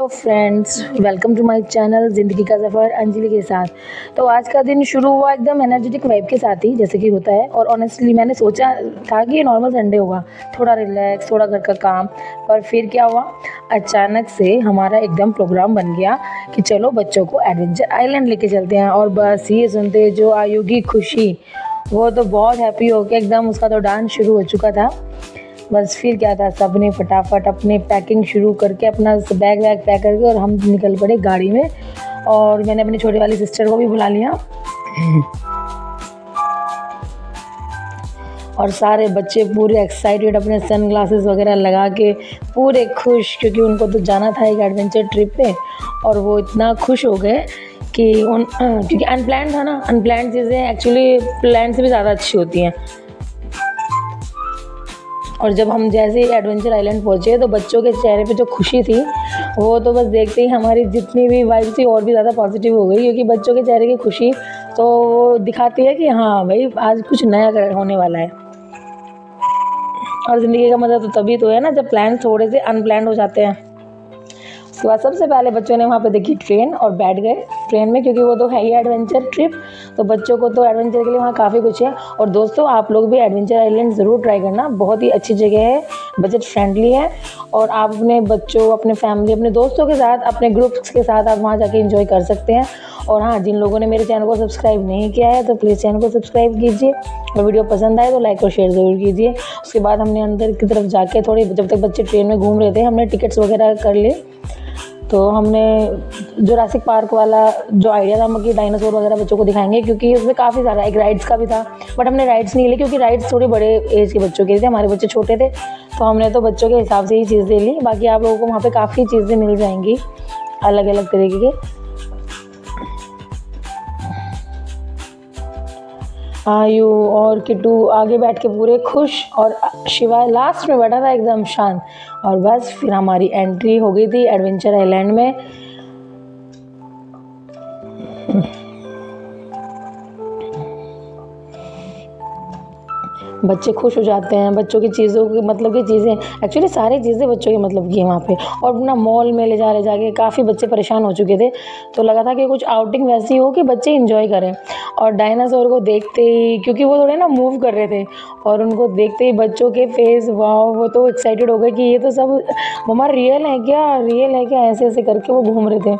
तो friends, welcome to my channel ज़िंदगी का सफ़र अंजलि के साथ। तो आज का दिन शुरू हुआ एकदम एनर्जेटिक वाइब के साथ ही, जैसे कि होता है। और ऑनेस्टली मैंने सोचा था कि ये नॉर्मल संडे होगा, थोड़ा रिलैक्स, थोड़ा घर का काम। पर फिर क्या हुआ, अचानक से हमारा एकदम प्रोग्राम बन गया कि चलो बच्चों को एडवेंचर आइलैंड लेके चलते हैं। और बस ये सुनते जो आयु की खुशी, वो तो बहुत हैप्पी हो के एकदम उसका तो डांस शुरू हो चुका था। बस फिर क्या था, सबने फटाफट अपने पैकिंग शुरू करके अपना बैग वैग पैक करके और हम निकल पड़े गाड़ी में। और मैंने अपनी छोटी वाली सिस्टर को भी बुला लिया। और सारे बच्चे पूरे एक्साइटेड, अपने सन ग्लासेस वगैरह लगा के पूरे खुश, क्योंकि उनको तो जाना था एक एडवेंचर ट्रिप पे। और वो इतना खुश हो गए कि क्योंकि अनप्लान्ड था ना, अनप्लान्ड चीज़ें एक्चुअली प्लान से भी ज़्यादा अच्छी होती हैं। और जब हम जैसे ही एडवेंचर आइलैंड पहुँचे तो बच्चों के चेहरे पे जो खुशी थी, वो तो बस देखते ही हमारी जितनी भी वाइब थी और भी ज़्यादा पॉजिटिव हो गई। क्योंकि बच्चों के चेहरे की खुशी तो वो दिखाती है कि हाँ भाई, आज कुछ नया होने वाला है। और ज़िंदगी का मज़ा तो तभी तो है ना, जब प्लान थोड़े से अनप्लान्ड हो जाते हैं। उसके बाद सबसे पहले बच्चों ने वहाँ पे देखी ट्रेन और बैठ गए ट्रेन में, क्योंकि वो तो है ही एडवेंचर ट्रिप। तो बच्चों को तो एडवेंचर के लिए वहाँ काफ़ी कुछ है। और दोस्तों, आप लोग भी एडवेंचर आइलैंड ज़रूर ट्राई करना, बहुत ही अच्छी जगह है, बजट फ्रेंडली है। और आप अपने बच्चों, अपने फैमिली, अपने दोस्तों के साथ, अपने ग्रुप्स के साथ आप वहाँ जाके एंजॉय कर सकते हैं। और हाँ, जिन लोगों ने मेरे चैनल को सब्सक्राइब नहीं किया है तो प्लीज़ चैनल को सब्सक्राइब कीजिए। और वीडियो पसंद आए तो लाइक और शेयर ज़रूर कीजिए। उसके बाद हमने अंदर की तरफ जाके थोड़ी, जब तक बच्चे ट्रेन में घूम रहे थे, हमने टिकट्स वगैरह कर लिए। तो हमने जुरासिक पार्क वाला जो आइडिया था कि डायनासोर वगैरह बच्चों को दिखाएंगे, क्योंकि उसमें काफ़ी सारा एक राइड्स का भी था। बट हमने राइड्स नहीं ली, क्योंकि राइड्स थोड़े बड़े एज के बच्चों के थे, हमारे बच्चे छोटे थे। तो हमने तो बच्चों के हिसाब से ही चीज़ें ली। बाकी आप लोगों को वहाँ पे काफ़ी चीज़ें मिल जाएंगी अलग अलग तरीके के। आयु और किट्टू आगे बैठ के पूरे खुश, और शिवाय लास्ट में बैठा था एकदम शांत। और बस फिर हमारी एंट्री हो गई थी एडवेंचर आइलैंड में। बच्चे खुश हो जाते हैं, बच्चों की चीज़ों की मतलब की चीज़ें, एक्चुअली सारी चीज़ें बच्चों के मतलब की है वहाँ पे। और अपना मॉल में ले जाके काफ़ी बच्चे परेशान हो चुके थे। तो लगा था कि कुछ आउटिंग वैसी हो कि बच्चे इंजॉय करें। और डायनासोर को देखते ही, क्योंकि वो थोड़े ना मूव कर रहे थे, और उनको देखते ही बच्चों के फेस, वाह, वो तो एक्साइटेड हो गए कि ये तो सब मम्मा रियल है क्या, रियल है क्या, ऐसे ऐसे करके वो घूम रहे थे।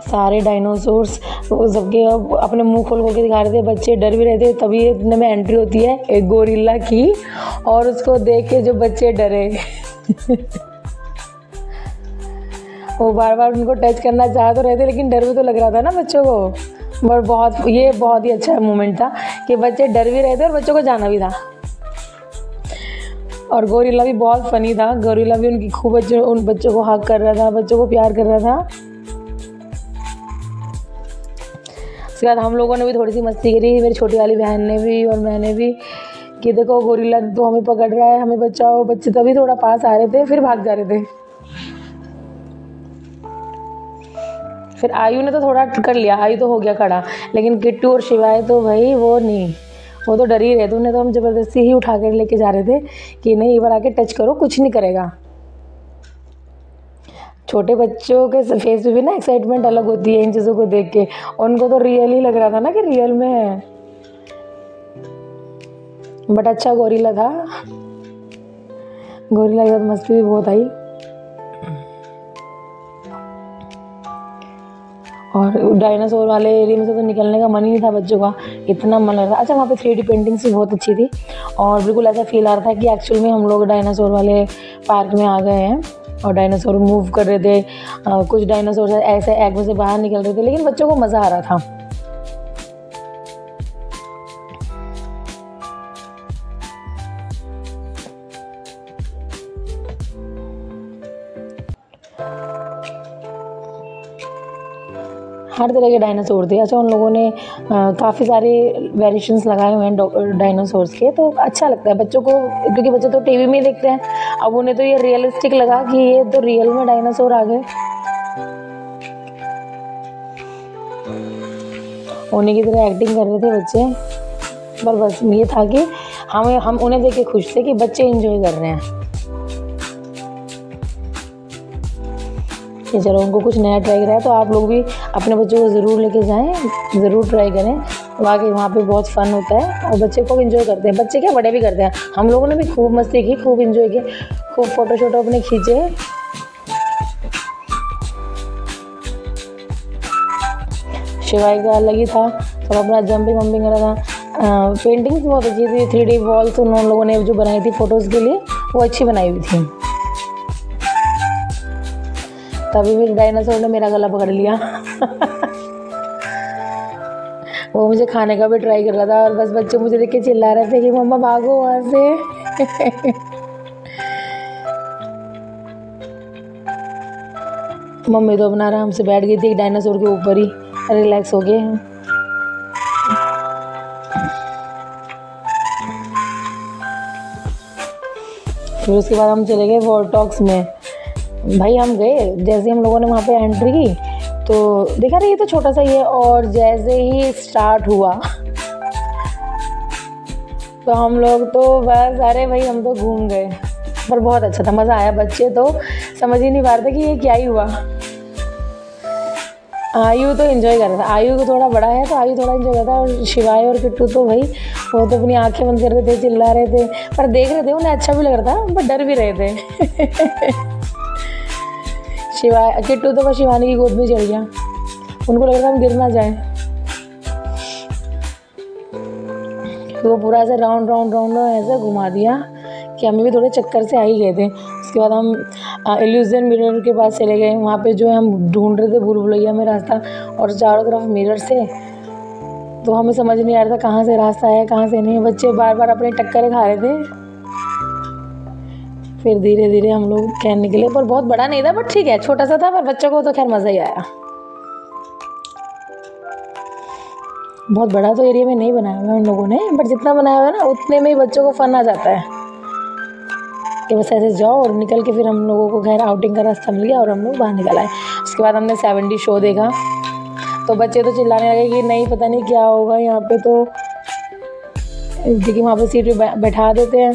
सारे डायनासोर्स वो सबके अपने मुंह खोल के दिखा रहे थे, बच्चे डर भी रहे थे। तभी इतने में एंट्री होती है एक गोरिल्ला की, और उसको देख के जो बच्चे डरे वो बार बार उनको टच करना चाह तो रहे थे, लेकिन डर भी तो लग रहा था ना बच्चों को। और बहुत ही अच्छा मोमेंट था कि बच्चे डर भी रहे थे और बच्चों को जाना भी था। और गोरिल्ला भी बहुत फनी था, गोरिल्ला भी उनकी खूब उन बच्चों को हग कर रहा था, बच्चों को प्यार कर रहा था। उसके बाद हम लोगों ने भी थोड़ी सी मस्ती करी, मेरी छोटी वाली बहन ने भी और मैंने भी, कि देखो गोरिल्ला तो हमें पकड़ रहा है, हमें बचाओ। बच्चे तभी थोड़ा पास आ रहे थे, फिर भाग जा रहे थे। फिर आयु ने तो थोड़ा कर लिया, आयु तो हो गया खड़ा, लेकिन किट्टू और शिवाय तो भाई वो नहीं, वो तो डर ही रहे थे। उन्हें तो हम ज़बरदस्ती ही उठा कर लेके जा रहे थे कि नहीं, एक बार आके टच करो, कुछ नहीं करेगा। छोटे बच्चों के फेस पे भी ना एक्साइटमेंट अलग होती है इन चीज़ों को देख के। उनको तो रियल ही लग रहा था ना कि रियल में है। बट अच्छा गोरिल्ला था, गोरिल्ला के साथ मस्ती भी बहुत आई। और डायनासोर वाले एरिया में से तो निकलने का मन ही नहीं था बच्चों का, इतना मन लग रहा था। अच्छा, वहाँ पे 3D पेंटिंग्स भी बहुत अच्छी थी, और बिल्कुल ऐसा फील आ रहा था कि एक्चुअल में हम लोग डायनासोर वाले पार्क में आ गए हैं। और डायनासोर मूव कर रहे थे, कुछ डायनासोर ऐसे एग में से बाहर निकल रहे थे, लेकिन बच्चों को मज़ा आ रहा था। हर तरह के डायनासोर थे। अच्छा, उन लोगों ने काफ़ी सारे वेरिएशंस लगाए हुए हैं डायनासोर्स के, तो अच्छा लगता है बच्चों को, क्योंकि बच्चे तो टीवी में ही देखते हैं। अब उन्हें तो ये रियलिस्टिक लगा कि ये तो रियल में डायनासोर आ गए, उन्हीं की तरह एक्टिंग कर रहे थे बच्चे। पर बस ये था कि हम उन्हें देख के खुश थे कि बच्चे एंजॉय कर रहे हैं कि चलो उनको कुछ नया ट्राई करा है। तो आप लोग भी अपने बच्चों को ज़रूर लेके जाएं, ज़रूर ट्राई करें। वाकई वहाँ पे बहुत फ़न होता है और बच्चे को एंजॉय करते हैं, बच्चे क्या बड़े भी करते हैं। हम लोगों ने भी खूब मस्ती की, खूब एंजॉय किया, खूब फ़ोटो शोटो अपने खींचे। शिवाय का अलग ही था, सब अपना जंपिंग वम्पिंग कर रहा था। पेंटिंग्स बहुत अच्छी थी, 3D वॉल्स उन लोगों ने जो बनाई थी फ़ोटोज़ के लिए, वो अच्छी बनाई हुई थी। तभी फिर डायनासोर ने मेरा गला पकड़ लिया वो मुझे खाने का भी ट्राई कर रहा था और बस बच्चे मुझे देख के चिल्ला रहे थे कि मम्मा भागो वहाँ से मम्मी तो अपना आराम से बैठ गई थी डायनासोर के ऊपर ही, रिलैक्स हो गए। फिर उसके बाद हम चले गए वॉरटॉक्स में। भाई हम गए, जैसे हम लोगों ने वहाँ पे एंट्री की तो देखा रही, ये तो छोटा सा ही है, और जैसे ही स्टार्ट हुआ तो हम लोग तो बस अरे भाई हम तो घूम गए। पर बहुत अच्छा था, मज़ा आया। बच्चे तो समझ ही नहीं पा रहे थे कि ये क्या ही हुआ। आयु तो एंजॉय कर रहा था, आयु को थोड़ा बड़ा है तो आयु थोड़ा एंजॉय कर रहा था, और शिवाय और किट्टू तो भाई वो तो अपनी आंखें बंद कर रहे थे, चिल्ला रहे थे, पर देख रहे थे, उन्हें अच्छा भी लग रहा था पर डर भी रहे थे शिवाय किट्टू तो बस शिवानी की गोद में चढ़ गया, उनको लग रहा था हम गिर ना जाए। तो वो पूरा ऐसे राउंड राउंड राउंड ऐसे घुमा दिया कि हमें भी थोड़े चक्कर से आ ही गए थे। उसके बाद हम इल्यूजन मिरर के पास चले गए, वहाँ पे जो है हम ढूंढ रहे थे भूल भुलैया में रास्ता, और चारों तरफ मिरर से, तो हमें समझ नहीं आ रहा था कहाँ से रास्ता है कहाँ से नहीं। बच्चे बार बार अपने टक्कर खा रहे थे। फिर धीरे धीरे हम लोग खैर निकले, पर बहुत बड़ा नहीं था, बट ठीक है छोटा सा था, पर बच्चों को तो खैर मज़ा ही आया। बहुत बड़ा तो एरिया में नहीं बनाया हुआ उन लोगों ने, बट जितना बनाया हुआ है ना उतने में ही बच्चों को फन आ जाता है कि बस ऐसे जाओ। और निकल के फिर हम लोगों को खैर आउटिंग का रास्ता मिल गया और हम लोग बाहर निकल आए। उसके बाद हमने 70 शो देखा, तो बच्चे तो चिल्लाने लगे कि नहीं पता नहीं क्या होगा यहाँ पे, तो क्योंकि वहाँ पे सीट पे बैठा देते हैं,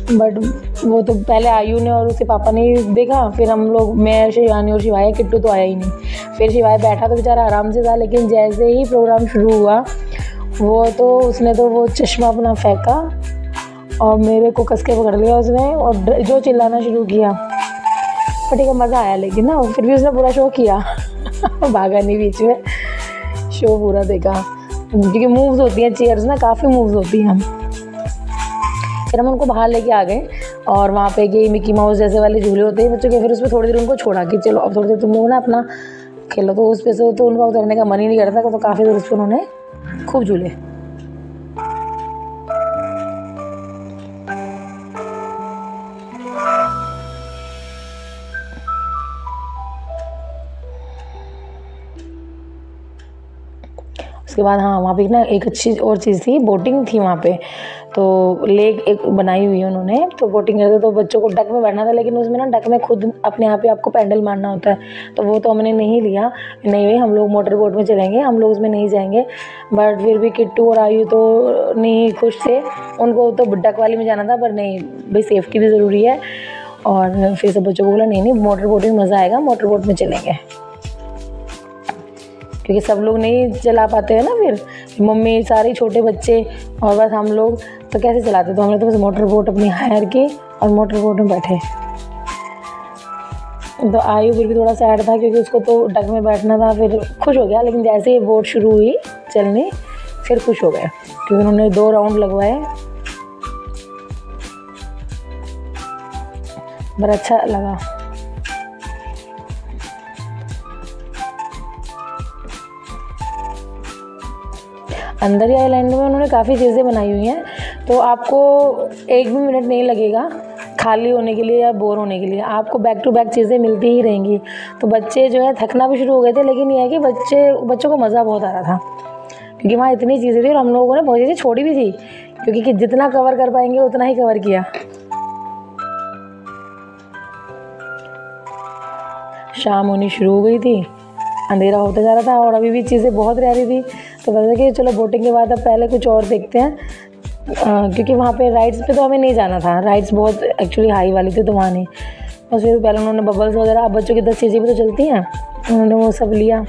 बट वो तो पहले आयु ने और उसके पापा ने देखा, फिर हम लोग, मैं, शिवानी और शिवाय, किट्टू तो आया ही नहीं। फिर शिवाय बैठा तो बेचारा आराम से था, लेकिन जैसे ही प्रोग्राम शुरू हुआ वो तो उसने तो वो चश्मा अपना फेंका और मेरे को कस के पकड़ लिया उसने, और जो चिल्लाना शुरू किया। पर ठीक है मज़ा आया, लेकिन ना फिर भी उसने पूरा शो किया भागा नहीं बीच में, शो पूरा देखा, क्योंकि मूव्स होती हैं चेयर्स ना, काफ़ी मूव्स होती हैं। फिर हम उनको बाहर लेके आ गए और वहाँ पे गई मिकी माउस जैसे वाले झूले होते हैं बच्चों के, फिर उसमें थोड़ी देर उनको छोड़ा कि चलो अब थोड़ी देर तुम लोग ना अपना खेलो, तो उस पे से तो उनका उतरने का मन ही नहीं करता, तो काफ़ी देर उस पर उन्होंने खूब झूले। उसके बाद हाँ वहाँ पे ना एक अच्छी और चीज़ थी, बोटिंग थी वहाँ पे, तो लेक एक बनाई हुई है उन्होंने, तो बोटिंग करते तो बच्चों को डक में बैठना था, लेकिन उसमें ना डक में खुद अपने आप ही आपको पैडल मारना होता है, तो वो तो हमने नहीं लिया। नहीं भाई हम लोग मोटर बोट में चलेंगे, हम लोग उसमें नहीं जाएंगे। बट फिर भी किट्टू और आयु तो नहीं खुश थे, उनको तो डक वाली में जाना था, पर नहीं भाई सेफ्टी भी ज़रूरी है। और फिर सब बच्चों को बोला नहीं मोटर बोट में मज़ा आएगा, मोटर बोट में चलेंगे, क्योंकि सब लोग नहीं चला पाते हैं ना, फिर मम्मी सारे छोटे बच्चे और बस हम लोग तो कैसे चलाते, तो हमने तो बस मोटर बोट अपनी हायर की और मोटर बोट में बैठे। तो आयु फिर भी थोड़ा सैड था क्योंकि उसको तो डक में बैठना था, फिर खुश हो गया, लेकिन जैसे ही बोट शुरू हुई चलनी फिर खुश हो गया क्योंकि उन्होंने 2 राउंड लगवाए, बड़ा अच्छा लगा। अंदर ही आइलैंड में उन्होंने काफ़ी चीज़ें बनाई हुई हैं, तो आपको एक भी मिनट नहीं लगेगा खाली होने के लिए या बोर होने के लिए, आपको बैक टू बैक चीज़ें मिलती ही रहेंगी। तो बच्चे जो है थकना भी शुरू हो गए थे, लेकिन यह है कि बच्चों को मज़ा बहुत आ रहा था क्योंकि वहाँ इतनी चीज़ें थी और हम लोगों ने बहुत चीज़ें छोड़ी भी थी, क्योंकि जितना कवर कर पाएंगे उतना ही कवर किया। शाम होनी शुरू हो गई थी, अंधेरा होता जा रहा था और अभी भी चीज़ें बहुत रह रही थी, तो वैसे कि चलो बोटिंग के बाद अब पहले कुछ और देखते हैं, क्योंकि वहाँ पे राइड्स पे तो हमें नहीं जाना था, राइड्स बहुत एक्चुअली हाई वाली थी तो वहाँ नहीं। बस फिर पहले उन्होंने बबल्स वगैरह, अब बच्चों की 10 चीज़ें भी तो चलती हैं, उन्होंने वो सब लिया।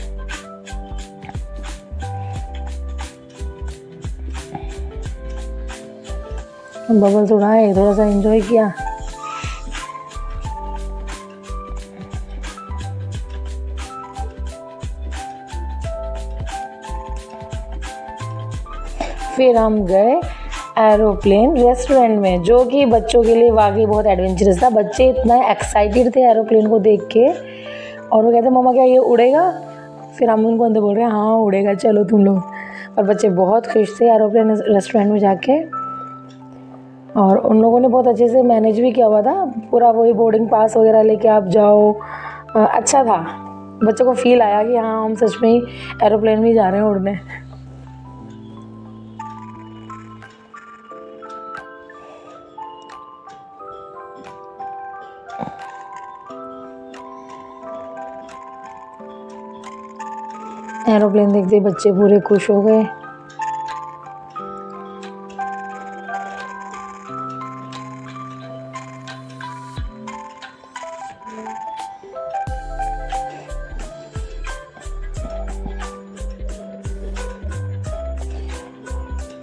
बबल्स उड़ाए, थोड़ा सा एंजॉय किया। फिर हम गए एरोप्लेन रेस्टोरेंट में, जो कि बच्चों के लिए वाकई बहुत एडवेंचरस था। बच्चे इतना एक्साइटेड थे एरोप्लेन को देख के, और वो कहते मम्मा क्या ये उड़ेगा? फिर हम उनको अंदर बोल रहे हैं हाँ उड़ेगा, चलो तुम लोग। और बच्चे बहुत खुश थे एरोप्लेन रेस्टोरेंट में जाके, और उन लोगों ने बहुत अच्छे से मैनेज भी किया हुआ था पूरा, वही बोर्डिंग पास वगैरह लेके आप जाओ। अच्छा था, बच्चों को फील आया कि हाँ हम सच में ही एरोप्लेन में जा रहे हैं उड़ने। एरोप्लेन देखते बच्चे पूरे खुश हो गए।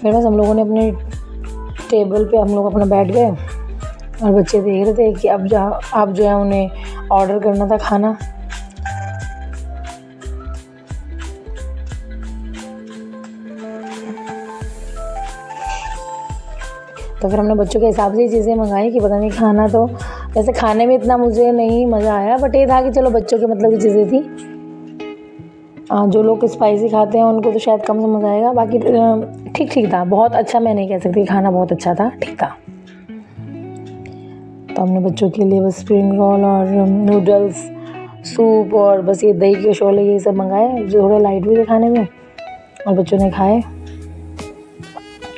फिर बस हम लोगों ने अपने टेबल पे हम लोग अपना बैठ गए, और बच्चे देख रहे थे कि अब जो है उन्हें ऑर्डर करना था खाना। तो फिर हमने बच्चों के हिसाब से ही चीज़ें मंगाई कि पता नहीं खाना तो वैसे खाने में इतना मुझे नहीं मज़ा आया, बट ये था कि चलो बच्चों के मतलब की चीज़ें थी। जो लोग स्पाइसी खाते हैं उनको तो शायद कम समझ आएगा, बाकी ठीक ठीक था, बहुत अच्छा मैं नहीं कह सकती, खाना बहुत अच्छा था, ठीक था। तो हमने बच्चों के लिए बस स्प्रिंग रोल और नूडल्स, सूप और बस ये दही के शोले ये सब मंगाए, जो थोड़े लाइट भी थे खाने में, और बच्चों ने खाए।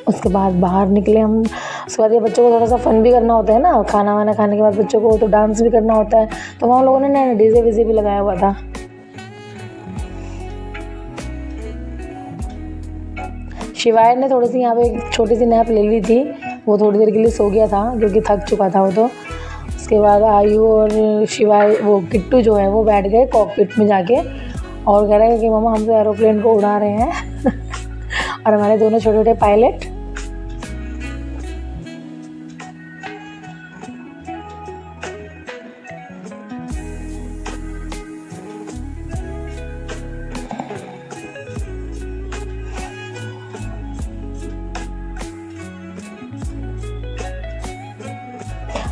उसके बाद बाहर निकले हम। उसके बाद ये बच्चों को थोड़ा सा फन भी करना होता है ना, खाना वाना खाने के बाद बच्चों को तो डांस भी करना होता है, तो वहाँ लोगों ने डीजे वीजे भी लगाया हुआ था। शिवाय ने थोड़ी सी यहाँ पे एक छोटी सी नैप ले ली थी, वो थोड़ी देर के लिए सो गया था क्योंकि थक चुका था वो तो। उसके बाद आयु और शिवाय वो किट्टू जो है वो बैठ गए कॉकपिट में जाके, और कह रहे हैं कि मम्मा हम तो एरोप्लेन को उड़ा रहे हैं और हमारे दोनों छोटे छोटे पायलट।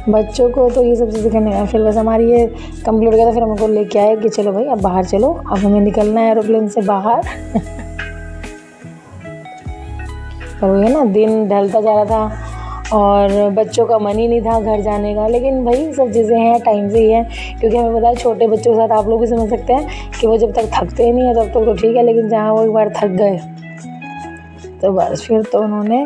बच्चों को तो ये सब चीज़ें करने हैं। फिर बस हमारी ये कंप्लीट हो गया था, फिर हम उनको लेके आए कि चलो भाई अब बाहर चलो, अब हमें निकलना है एरोप्लेन से बाहर पर वो है ना, दिन ढलता जा रहा था और बच्चों का मन ही नहीं था घर जाने का। लेकिन भाई सब चीज़ें हैं टाइम से ही है, क्योंकि हमें पता है छोटे बच्चों के साथ आप लोग भी समझ सकते हैं कि वो जब तक थकते नहीं है तब तक तो ठीक है, लेकिन जहाँ वो एक बार थक गए तो बस फिर तो उन्होंने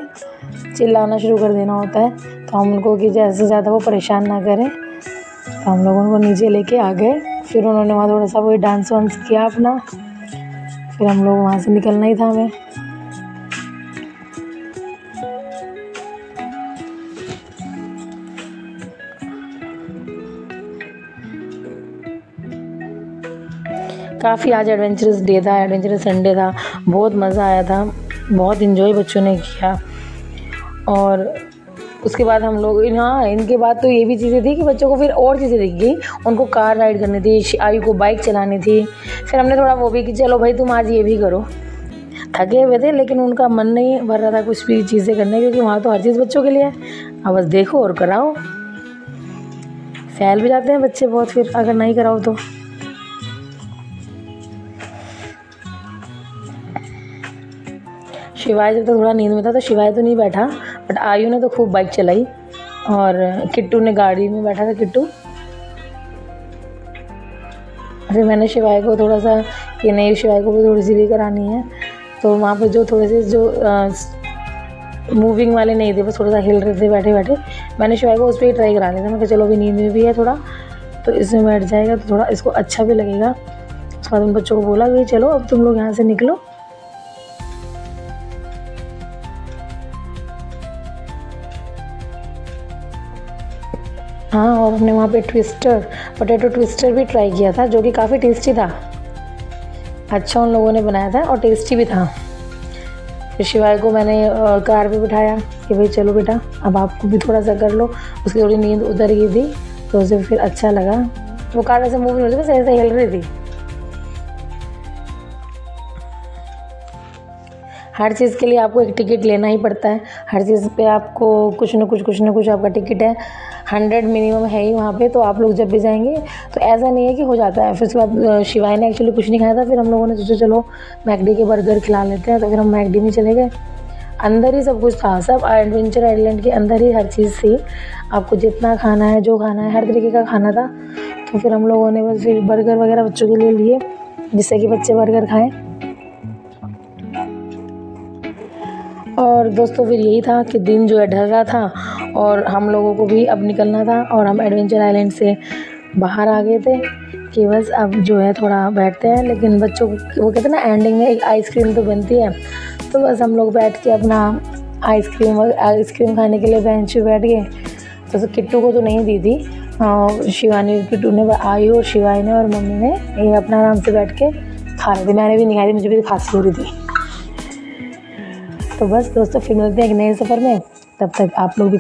चिल्लाना शुरू कर देना होता है। तो हम उनको कि जैसे ज़्यादा वो परेशान ना करें, तो हम लोग उनको नीचे लेके आ गए। फिर उन्होंने वहाँ थोड़ा सा वही डांस वांस किया अपना, फिर हम लोग वहाँ से निकलना ही था हमें। काफ़ी आज एडवेंचरस डे था, एडवेंचरस संडे था, बहुत मज़ा आया था, बहुत इन्जॉय बच्चों ने किया। और उसके बाद हम लोग हाँ, इनके बाद तो ये भी चीज़ें थी कि बच्चों को फिर और चीज़ें दिख गई, उनको कार राइड करनी थी, आयु को बाइक चलानी थी। फिर हमने थोड़ा वो भी कि चलो भाई तुम आज ये भी करो। थके हुए थे लेकिन उनका मन नहीं भर रहा था कुछ भी चीज़ें करने, क्योंकि वहाँ तो हर चीज़ बच्चों के लिए है, अब बस देखो और कराओ। फैल भी जाते हैं बच्चे बहुत फिर अगर नहीं कराओ तो। शिवाय जब तक थोड़ा नींद में था तो शिवाय तो नहीं बैठा, बट आयु ने तो खूब बाइक चलाई, और किट्टू ने गाड़ी में बैठा था किट्टू। फिर मैंने शिवाय को थोड़ा सा कि नहीं शिवाय को भी थोड़ी सी भी करानी है, तो वहाँ पे जो थोड़े से जो मूविंग वाले नहीं थे, बस थोड़ा सा हिल रहे थे बैठे बैठे, मैंने शिवाय को उस पर ही ट्राई करा लिया था। मैं कहा चलो अभी नींद में भी है थोड़ा, तो इसमें बैठ जाएगा तो थोड़ा इसको अच्छा भी लगेगा। उसके बाद उन बच्चों को बोला कि चलो अब तुम लोग यहाँ से निकलो। हाँ, और हमने वहाँ पे पोटैटो ट्विस्टर भी ट्राई किया था, जो कि काफ़ी टेस्टी था। अच्छा उन लोगों ने बनाया था और टेस्टी भी था। फिर शिवाय को मैंने कार पे बिठाया कि भाई चलो बेटा, अब आपको भी थोड़ा सा कर लो। उसकी थोड़ी नींद उतर गई थी तो उसे फिर अच्छा लगा। वो कार ऐसे मूव नहीं होती, बस ऐसे हिल रही थी। हर चीज़ के लिए आपको एक टिकट लेना ही पड़ता है। हर चीज़ पे आपको कुछ न कुछ आपका टिकट है। 100 मिनिमम है ही वहाँ पे। तो आप लोग जब भी जाएंगे तो ऐसा नहीं है कि हो जाता है। फिर उसके बाद शिवाय ने एक्चुअली कुछ नहीं खाया था। फिर हम लोगों ने सोचा चलो मैकडी के बर्गर खिला लेते हैं, तो फिर हम मैकडी में चले गए। अंदर ही सब कुछ था, सब एडवेंचर आइलैंड के अंदर ही हर चीज़ थी। आपको जितना खाना है, जो खाना है, हर तरीके का खाना था। तो फिर हम लोगों ने बस फिर बर्गर वगैरह बच्चों के लिए लिए, जिससे कि बच्चे बर्गर खाएँ। और दोस्तों फिर यही था कि दिन जो है ढल रहा था और हम लोगों को भी अब निकलना था, और हम एडवेंचर आइलैंड से बाहर आ गए थे कि बस अब जो है थोड़ा बैठते हैं। लेकिन बच्चों को वो कहते हैं ना, एंडिंग में एक आइसक्रीम तो बनती है। तो बस हम लोग बैठ के अपना आइसक्रीम खाने के लिए बेंच पे बैठ गए। तो किट्टू को तो नहीं दी थी, शिवानी किट्टू ने आई और शिवानी ने और मम्मी ने ये अपना आराम से बैठ के खा रही थी। मैंने भी नहीं खाई थी, मुझे भी खांसी हो रही थी। तो बस दोस्तों फिर मिलते हैं एक नए सफ़र में। तब तक आप लोग भी